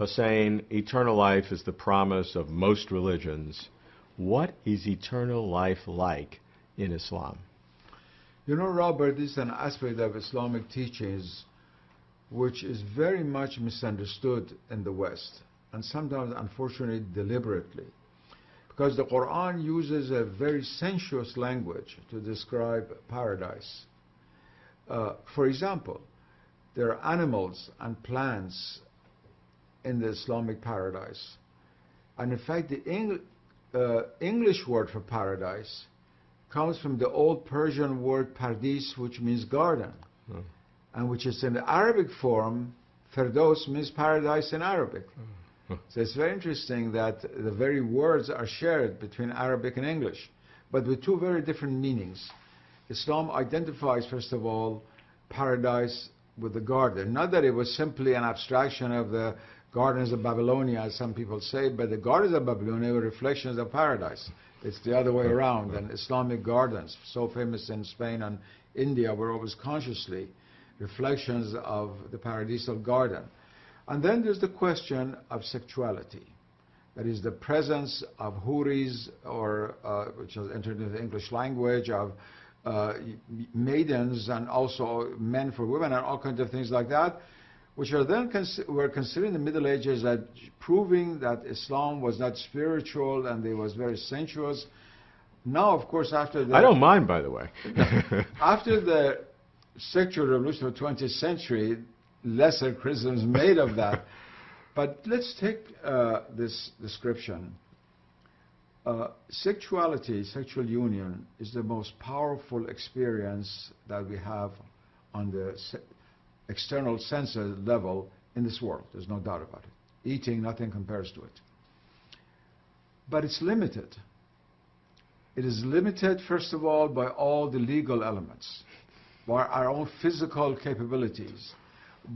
Hussein, eternal life is the promise of most religions. What is eternal life like in Islam? You know, Robert, this is an aspect of Islamic teachings which is very much misunderstood in the West, and sometimes, unfortunately, deliberately. Because the Quran uses a very sensuous language to describe paradise. For example, there are animals and plants in the Islamic paradise. And in fact, the English word for paradise comes from the old Persian word pardis, which means garden, and which is in the Arabic form, firdaus means paradise in Arabic. So it's very interesting that the very words are shared between Arabic and English, but with two very different meanings. Islam identifies, first of all, paradise with the garden. Not that it was simply an abstraction of the gardens of Babylonia, as some people say, but the gardens of Babylonia were reflections of paradise. It's the other way around. And Islamic gardens, so famous in Spain and India, were always consciously reflections of the paradisal garden. And then there's the question of sexuality. That is the presence of huris, or which has entered into the English language, of maidens, and also men for women, and all kinds of things like that, which are then were considered in the Middle Ages as proving that Islam was not spiritual and it was very sensuous. Now, of course, after the... I don't mind, by the way. After the sexual revolution of the 20th century, lesser criticisms made of that. But let's take this description. Sexuality, sexual union, is the most powerful experience that we have on the external senses level in this world. There's no doubt about it. Eating, nothing compares to it. But it's limited. It is limited, first of all, by all the legal elements, by our own physical capabilities,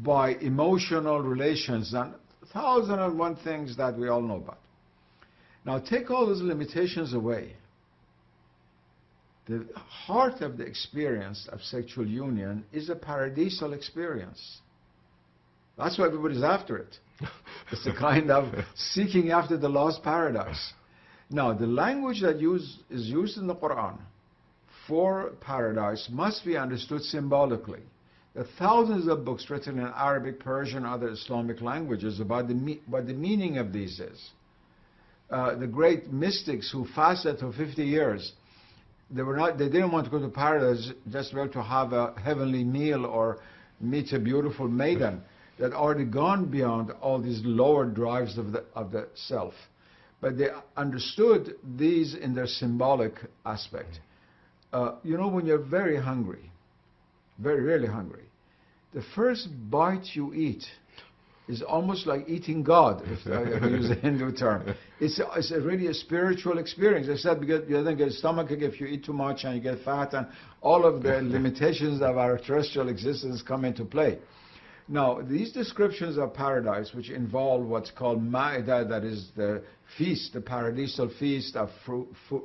by emotional relations, and 1,001 things that we all know about. Now, take all those limitations away. The heart of the experience of sexual union is a paradisal experience. That's why everybody's after it. It's a kind of seeking after the lost paradise. Now, the language that is used in the Quran for paradise must be understood symbolically. There are thousands of books written in Arabic, Persian, other Islamic languages about what the meaning of these is. The great mystics who fasted for 50 years, they didn't want to go to paradise just well to have a heavenly meal or meet a beautiful maiden. That already gone beyond all these lower drives of the self. But they understood these in their symbolic aspect. You know, when you're very hungry, very, really hungry, the first bite you eat is almost like eating God, if I use a Hindu term. It's really a spiritual experience, except because you then get a stomachache if you eat too much and you get fat, and all of the limitations of our terrestrial existence come into play. Now, these descriptions of paradise, which involve what's called ma'idah, that is the feast, the paradisal feast of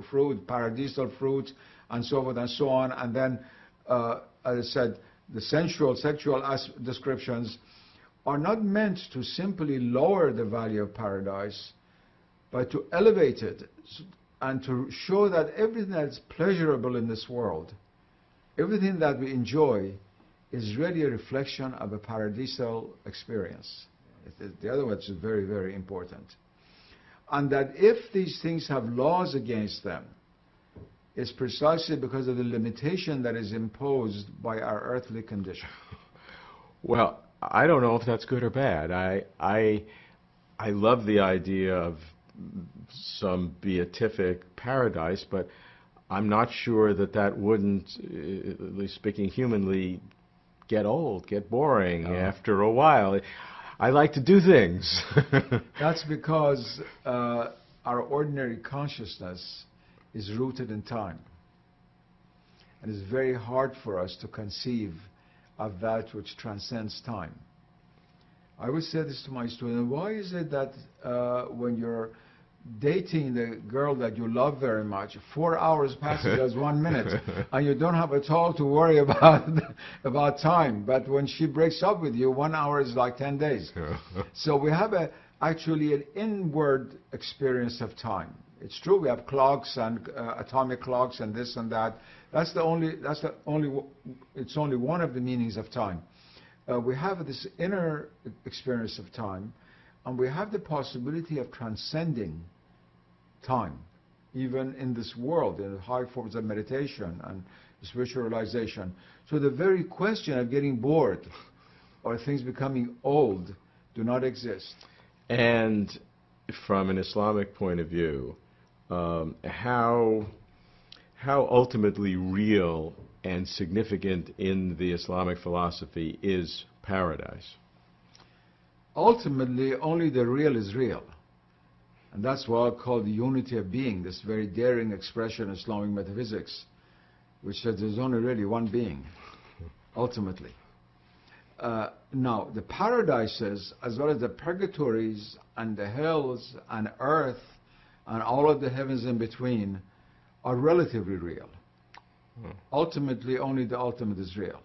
fruit, paradisal fruit, and so forth and so on, and then, as I said, the sensual, sexual descriptions are not meant to simply lower the value of paradise, but to elevate it and to show that everything that's pleasurable in this world, everything that we enjoy, is really a reflection of a paradisal experience. The other one is very, very important. And that if these things have laws against them, it's precisely because of the limitation that is imposed by our earthly condition. Well, I don't know if that's good or bad. I love the idea of some beatific paradise, but I'm not sure that wouldn't, at least speaking humanly, get old, get boring after a while. I like to do things. That's because our ordinary consciousness is rooted in time. And it's very hard for us to conceive of that which transcends time. I always say this to my students: why is it that when you're dating the girl that you love very much, 4 hours passes as 1 minute, and you don't have at all to worry about time, but when she breaks up with you, 1 hour is like 10 days. So we have a actually an inward experience of time. It's true we have clocks and atomic clocks and this and that. It's only one of the meanings of time. We have this inner experience of time, and we have the possibility of transcending time, even in this world, in high forms of meditation and spiritualization. So the very question of getting bored or things becoming old do not exist. And from an Islamic point of view, how ultimately real and significant in the Islamic philosophy is paradise? Ultimately, only the real is real. And that's what I call the unity of being, this very daring expression in Islamic metaphysics, which says there's only really one being, ultimately. Now, the paradises, as well as the purgatories and the hells and earth and all of the heavens in between, are relatively real. Ultimately, only the ultimate is real.